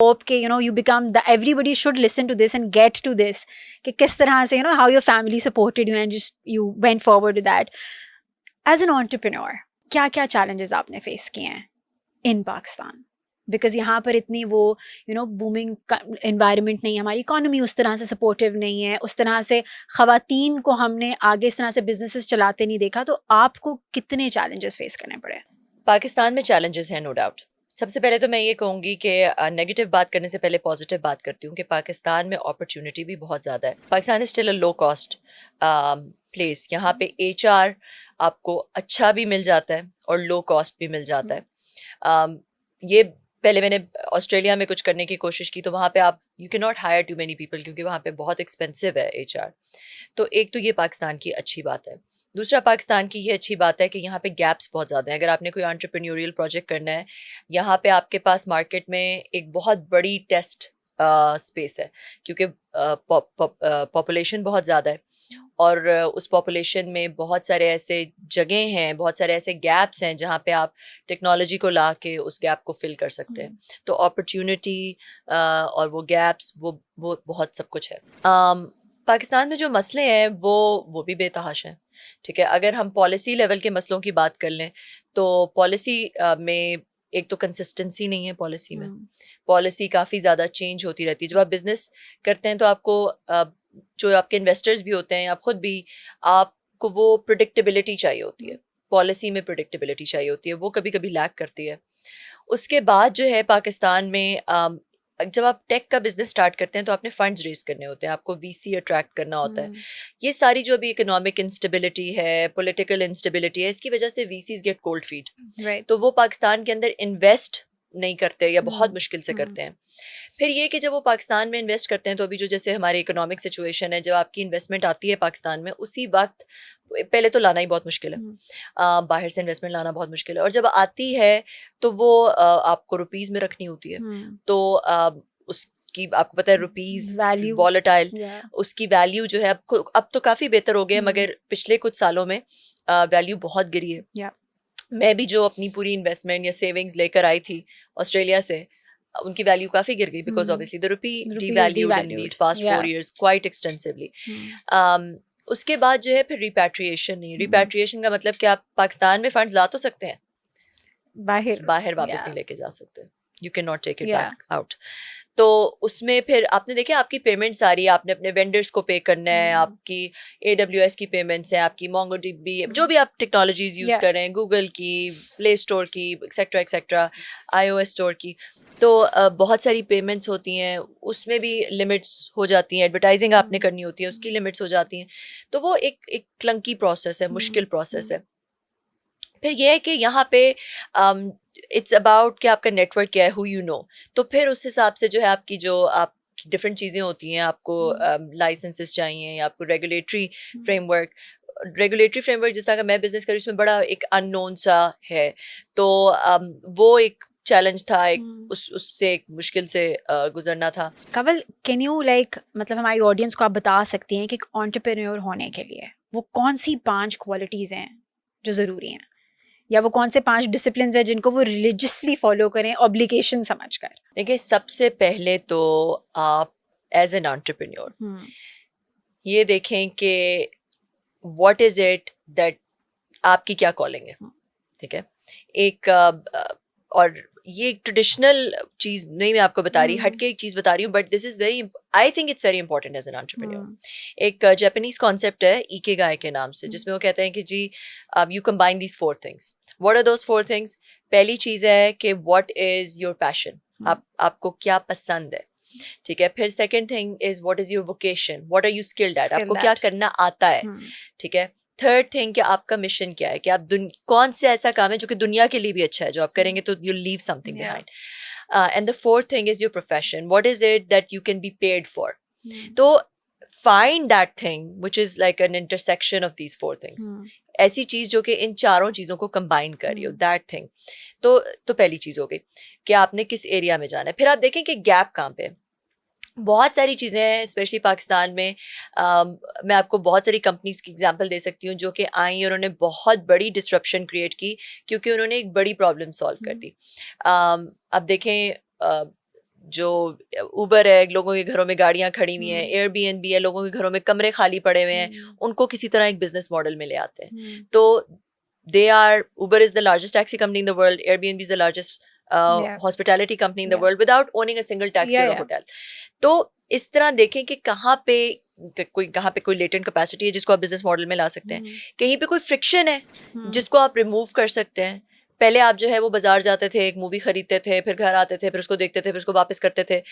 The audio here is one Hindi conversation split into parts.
होप के you become the everybody should listen to this and get to this कि किस तरह से how your family supported you and just you went forward with that. As an entrepreneur, क्या क्या challenges आपने face किए हैं in Pakistan? बिकॉज यहाँ पर इतनी वो बूमिंग इन्वायरमेंट नहीं है, हमारी इकॉनमी उस तरह से सपोर्टिव नहीं है, उस तरह से ख़वातीन को हमने आगे इस तरह से बिजनेसेस चलाते नहीं देखा. तो आपको कितने चैलेंजेस फेस करने पड़े? पाकिस्तान में चैलेंजेस हैं, नो डाउट. सबसे पहले तो मैं ये कहूँगी कि नेगेटिव बात करने से पहले पॉजिटिव बात करती हूँ कि पाकिस्तान में अपॉर्चुनिटी भी बहुत ज़्यादा है. Pakistan is still a low cost place. यहाँ पे HR आपको अच्छा भी मिल जाता है और लो कॉस्ट भी मिल जाता है. ये पहले मैंने ऑस्ट्रेलिया में कुछ करने की कोशिश की तो वहाँ पे आप you can not hire too many people क्योंकि वहाँ पे बहुत एक्सपेंसिव है HR. तो एक तो ये पाकिस्तान की अच्छी बात है. दूसरा पाकिस्तान की ये अच्छी बात है कि यहाँ पे गैप्स बहुत ज़्यादा हैं. अगर आपने कोई एंटरप्रेन्योरियल प्रोजेक्ट करना है, यहाँ पे आपके पास मार्केट में एक बहुत बड़ी टेस्ट स्पेस है क्योंकि पॉपुलेशन बहुत ज़्यादा है और उस पॉपुलेशन में बहुत सारे ऐसे जगह हैं, बहुत सारे ऐसे गैप्स हैं जहाँ पे आप टेक्नोलॉजी को ला के उस गैप को फिल कर सकते हैं. तो अपॉर्चुनिटी और वो गैप्स वो बहुत सब कुछ है. पाकिस्तान में जो मसले हैं वो भी बेतहाशा हैं. ठीक है, अगर हम पॉलिसी लेवल के मसलों की बात कर लें तो पॉलिसी में एक तो कंसिस्टेंसी नहीं है. पॉलिसी काफ़ी ज़्यादा चेंज होती रहती है. जब आप बिजनेस करते हैं तो आपको जो आपके इन्वेस्टर्स भी होते हैं, आप खुद भी, आपको वो प्रिडिक्टेबिलिटी चाहिए होती है. पॉलिसी में प्रिडिक्टेबिलिटी चाहिए होती है, वो कभी कभी लैक करती है. उसके बाद जो है पाकिस्तान में जब आप टेक का बिजनेस स्टार्ट करते हैं तो आपने फंड्स रेज करने होते हैं, आपको VC अट्रैक्ट करना होता है. ये सारी जो अभी इकोनॉमिक इंस्टेबिलिटी है, पॉलिटिकल इंस्टेबिलिटी है, इसकी वजह से VCs गेट कोल्ड फीट. तो वो पाकिस्तान के अंदर इन्वेस्ट नहीं करते या बहुत मुश्किल से करते हैं. फिर ये कि जब वो पाकिस्तान में इन्वेस्ट करते हैं तो अभी जो जैसे हमारी इकोनॉमिक सिचुएशन है, जब आपकी इन्वेस्टमेंट आती है पाकिस्तान में, उसी वक्त पहले तो लाना ही बहुत मुश्किल है. बाहर से इन्वेस्टमेंट लाना बहुत मुश्किल है. और जब आती है तो वो आपको रुपीज़ में रखनी होती है. तो उसकी आपको पता है रुपीज़ वॉलेटाइल, उसकी वैल्यू जो है अब तो काफ़ी बेहतर हो गया, मगर पिछले कुछ सालों में वैल्यू बहुत गिरी है. मैं भी जो अपनी पूरी इन्वेस्टमेंट या सेविंग्स लेकर आई थी ऑस्ट्रेलिया से, उनकी वैल्यू काफ़ी गिर गई because obviously the rupee devalued in these past 4 years quite extensively. उसके बाद जो है फिर रिपैट्रिएशन नहीं. रिपैट्रिएशन का मतलब कि आप पाकिस्तान में फंड्स ला तो सकते हैं, बाहर वापस नहीं लेके जा सकते. You can not take it back out. तो उसमें फिर आपने देखे आपकी पेमेंट्स आ रही है, आपने अपने वेंडर्स को पे करना है, आपकी AWS की पेमेंट्स हैं, आपकी MongoDB, जो भी आप टेक्नोलॉजीज यूज़ कर रहे हैं, गूगल की, प्ले स्टोर की, एक्सेट्रा iOS स्टोर की, तो बहुत सारी पेमेंट्स होती हैं. उसमें भी लिमिट्स हो जाती हैं. एडवर्टाइजिंग आपने करनी होती है, उसकी लिमिट्स हो जाती हैं. तो वो एक क्लंकी प्रोसेस है, मुश्किल प्रोसेस है. फिर ये है कि यहाँ पे इट्स अबाउट कि आपका नेटवर्क क्या है, हु यू नो. तो फिर उस हिसाब से जो है आपकी डिफरेंट चीज़ें होती हैं. आपको लाइसेंसेस चाहिए, या आपको रेगुलेटरी फ्रेमवर्क जिस तरह का मैं बिजनेस करी उसमें बड़ा एक अननोन सा है. तो वो एक चैलेंज था, एक उससे एक मुश्किल से गुजरना था. कंवल, कैन यू मतलब हमारी ऑडियंस को आप बता सकती हैं कि एक एंटरप्रेन्योर होने के लिए वो कौन सी 5 क्वालिटीज़ हैं जो ज़रूरी हैं, या वो कौन से 5 डिसिप्लिन है जिनको वो रिलीजियसली फॉलो करें ऑब्लिगेशन समझकर? देखिए, सबसे पहले तो आप एज एन एंटरप्रेन्योर ये देखें कि व्हाट इज इट दैट आपकी क्या कॉलिंग है. ठीक है, एक और ये एक ट्रेडिशनल चीज़ नहीं मैं आपको बता रही, हटके एक चीज़ बता रही हूँ, but this is very, I think it's very important as an entrepreneur. एक जापानीज कॉन्सेप्ट है इकिगाई के नाम से, जिसमें वो कहते हैं कि जी you combine these 4 things. What are those 4 things? पहली चीज़ है कि व्हाट इज़ योर पैशन, आपको क्या पसंद है. ठीक है. फिर second thing is what is your vocation, what are you skilled at, आपको क्या करना आता है. ठीक है. थर्ड थिंग कि आपका मिशन क्या है, कि आप कौन से ऐसा काम है जो कि दुनिया के लिए भी अच्छा है, जो आप करेंगे तो you leave something behind. And the fourth thing is your profession, what is it that you can be paid for. तो find that thing which is like an intersection of these 4 things. ऐसी चीज जो कि इन चारों चीजों को कंबाइन कर रही हो, दैट थिंग. तो पहली चीज हो गई कि आपने किस एरिया में जाना है. फिर आप देखें कि गैप कहाँ पे है. बहुत सारी चीज़ें हैं, स्पेशली पाकिस्तान में. मैं आपको बहुत सारी कंपनीज की एग्जांपल दे सकती हूँ जो कि आई और उन्होंने बहुत बड़ी डिस्ट्रप्शन क्रिएट की क्योंकि उन्होंने एक बड़ी प्रॉब्लम सॉल्व कर दी. अब देखें जो उबर है, लोगों के घरों में गाड़ियां खड़ी हुई हैं, एयरबीएनबी है, लोगों के घरों में कमरे खाली पड़े हुए हैं, उनको किसी तरह एक बिजनेस मॉडल में ले आते हैं. तो Uber is the largest taxi company in the world, Airbnb is the largest hospitality company in the world without owning a single taxi or a hotel. तो इस तरह देखें कि कहाँ पे कोई लेटेंट कैपेसिटी है जिसको आप बिजनेस मॉडल में ला सकते हैं, कहीं पे कोई फ्रिक्शन है जिसको आप रिमूव कर सकते हैं. पहले आप जो है वो बाजार जाते थे, एक मूवी खरीदते थे, फिर घर आते थे, फिर उसको देखते थे, फिर उसको वापस करते थे.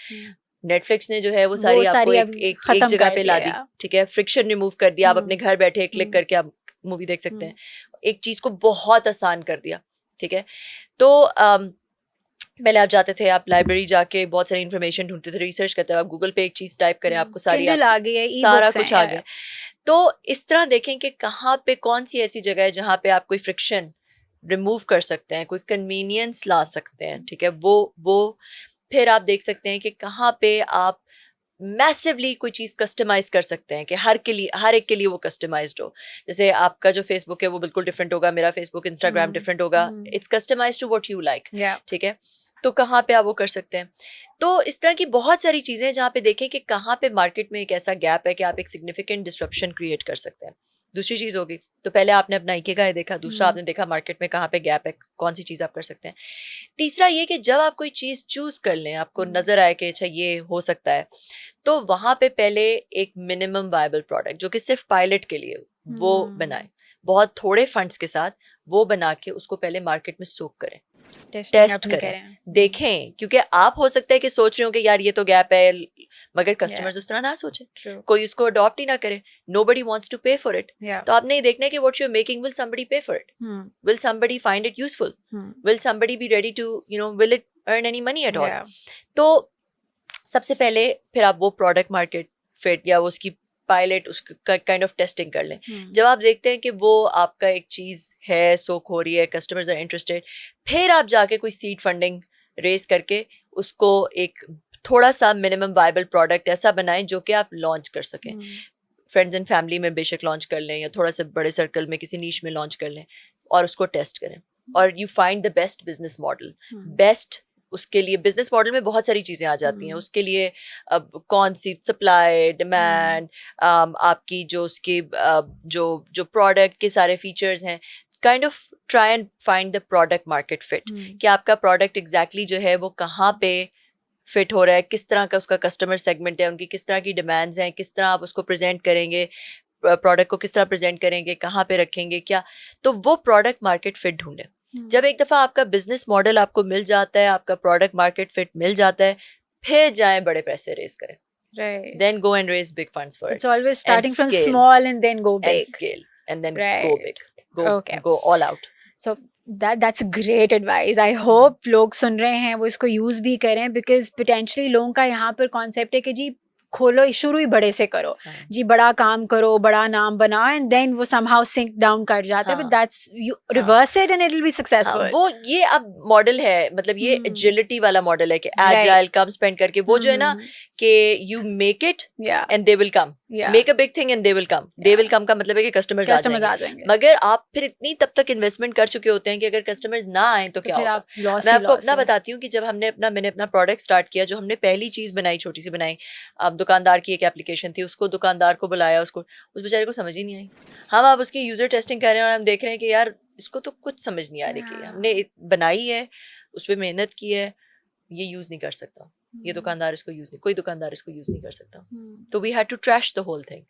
नेटफ्लिक्स ने जो है वो सारी आपको एक जगह पे ला दी. ठीक है, फ्रिक्शन रिमूव कर दिया. आप अपने घर बैठे क्लिक करके आप मूवी देख सकते हैं. एक चीज को बहुत आसान कर दिया. ठीक है, तो पहले आप जाते थे, आप लाइब्रेरी जाके बहुत सारी इन्फॉर्मेशन ढूंढते थे, रिसर्च करते थे. आप गूगल पे एक चीज टाइप करें, आपको सारी सारा कुछ आ गया. तो इस तरह देखें कि कहाँ पे कौन सी ऐसी जगह है जहाँ पे आप कोई फ्रिक्शन रिमूव कर सकते हैं, कोई कन्वीनियंस ला सकते हैं. ठीक है, वो फिर आप देख सकते हैं कि कहाँ पे आप मैसिवली कोई चीज़ कस्टमाइज कर सकते हैं कि हर एक के लिए वो कस्टमाइज्ड हो. जैसे आपका जो फेसबुक है वो बिल्कुल डिफरेंट होगा, मेरा फेसबुक इंस्टाग्राम डिफरेंट होगा. It's customised to what you like. ठीक है, तो कहाँ पे आप वो कर सकते हैं. तो इस तरह की बहुत सारी चीज़ें जहाँ पे देखें कि कहाँ पे मार्केट में एक ऐसा गैप है कि आप एक सिग्निफिकेंट डिस्ट्रप्शन क्रिएट कर सकते हैं. दूसरी चीज़ होगी, तो पहले आपने अपना इकिगाई देखा, दूसरा आपने देखा मार्केट में कहाँ पे गैप है, कौन सी चीज़ आप कर सकते हैं. तीसरा ये कि जब आप कोई चीज़ चूज़ कर लें, आपको नज़र आए कि अच्छा ये हो सकता है, तो वहाँ पे पहले एक मिनिमम वायबल प्रोडक्ट जो कि सिर्फ पायलट के लिए वो बनाए, बहुत थोड़े फंड्स के साथ वो बना के उसको पहले मार्केट में सोक करें, टेस्ट करें, देखें. क्योंकि आप हो सकता है कि सोच रहे हो कि यार ये तो गैप है, मगर कस्टमर्स उस तरह ना सोचे, कोई उसको अडॉप्ट ही ना करे. nobody wants to pay for it. तो आपने ये देखना है कि what you're making, will somebody pay for it? Will somebody find it useful? Will somebody be ready to, will it earn any money at all? तो सबसे पहले फिर आप वो प्रोडक्ट मार्केट फिट या वो उसकी पायलट उसका काइंड ऑफ टेस्टिंग कर लें. जब आप देखते हैं कि वो आपका एक चीज़ है, सोक हो रही है, कस्टमर्स आर इंटरेस्टेड, फिर आप जाके कोई सीड फंडिंग रेस करके उसको एक थोड़ा सा मिनिमम वायबल प्रोडक्ट ऐसा बनाएं जो कि आप लॉन्च कर सकें. फ्रेंड्स एंड फैमिली में बेशक लॉन्च कर लें या थोड़ा सा बड़े सर्कल में किसी नीश में लॉन्च कर लें और उसको टेस्ट करें. और you find the best business model. Best उसके लिए बिजनेस मॉडल में बहुत सारी चीज़ें आ जाती हैं. उसके लिए कौन सी सप्लाई डिमांड, आपकी जो उसकी जो प्रोडक्ट के सारे फीचर्स हैं, kind of try and find the product market fit. कि आपका प्रोडक्ट एग्जैक्टली जो है वो कहाँ पे फिट हो रहा है, किस तरह का उसका कस्टमर सेगमेंट है, उनकी किस तरह की डिमांड्स हैं, किस तरह आप उसको प्रेजेंट करेंगे, प्रोडक्ट को किस तरह प्रेजेंट करेंगे, कहाँ पे रखेंगे क्या. तो वो प्रोडक्ट मार्केट फिट ढूंढें. जब एक दफ़ा आपका बिजनेस मॉडल आपको मिल जाता है, आपका प्रोडक्ट मार्केट फिट मिल जाता है, फिर जाएं बड़े पैसे रेज करें. Right. Then go and raise big funds for it. It's always starting from small and then go big. And scale. And then go big. Go all out. So that's great advice. I hope लोग सुन रहे हैं वो इसको यूज़ भी करें, because potentially लोगों का यहाँ पर कॉन्सेप्ट है कि जी खोलो, शुरू ही बड़े से करो जी, बड़ा काम करो, बड़ा नाम बनाओ, एंड देन वो somehow sink down कर जाता है. But that's you reverse it and it will be successful. वो ये अब मॉडल है, मतलब ये एजिलिटी वाला मॉडल है कि agile कम स्पेंड करके वो जो है ना कि you make it and they will come. Make a big thing and they will come. They will come का मतलब है कि कस्टमर्स आ जाएंगे. मगर आप फिर इतनी तब तक इन्वेस्टमेंट कर चुके होते हैं कि अगर कस्टमर्स ना आए तो क्या होगा. मैं आपको अपना बताती हूँ कि जब मैंने अपना प्रोडक्ट स्टार्ट किया, जो हमने पहली चीज बनाई, छोटी सी बनाई, दुकानदार की एक एप्लीकेशन थी, उसको दुकानदार को बुलाया, उसको उस बेचारे को समझ ही नहीं आई. हम आप उसकी यूजर टेस्टिंग कर रहे हैं और हम देख रहे हैं कि यार इसको तो कुछ समझ नहीं आ रही कि हमने बनाई है, उस पर मेहनत की है, ये यूज नहीं कर सकता, ये दुकानदार इसको यूज नहीं, कोई दुकानदार इसको यूज नहीं कर सकता. तो we had to trash the whole thing.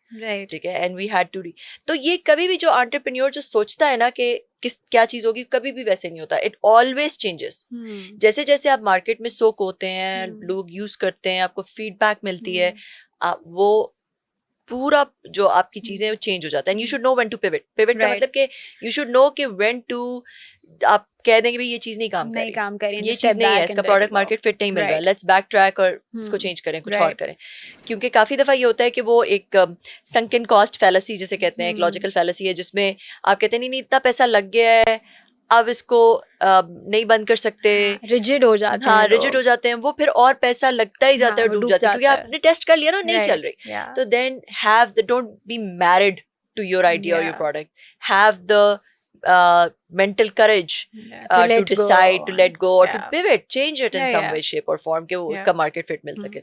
ठीक है, एंड वी हैड टू. तो ये कभी भी जो एंटरप्रेन्योर जो सोचता है ना कि क्या चीज होगी, कभी भी वैसे नहीं होता. It always changes. जैसे जैसे आप मार्केट में सोक होते हैं, लोग यूज करते हैं, आपको फीडबैक मिलती है, आप वो पूरा जो आपकी चीजें चेंज हो जाता है. And you should know when to pivot. Pivot का मतलब कि यू शुड नो कि व्हेन टू आप कह दें कि भाई ये चीज नहीं काम कर रही, ये चीज नहीं है, इसका प्रोडक्ट मार्केट फिट नहीं मिल रहा, लेट्स बैक ट्रैक और इसको चेंज करें, कुछ और करें. क्योंकि काफी दफा ये होता है कि वो एक संकन कॉस्ट फैलेसी जिसे कहते हैं, एक लॉजिकल फैलेसी है, जिसमें आप कहते हैं नहीं इतना पैसा लग गया है, अब इसको नहीं बंद कर सकते, रिजिड हो जाते हैं. हाँ, रिजिड हो जाते हैं वो, फिर और पैसा लगता ही जाता है, डूब जाता है, क्योंकि आपने टेस्ट कर लिया ना, नहीं चल रही. तो then don't be married to your idea or your product. Have the mental courage to to let decide, go. to let go, or to Yeah. pivot, change it in Yeah, some yeah. way, shape or form, कि वो Yeah. उसका market fit मिल Hmm. सके.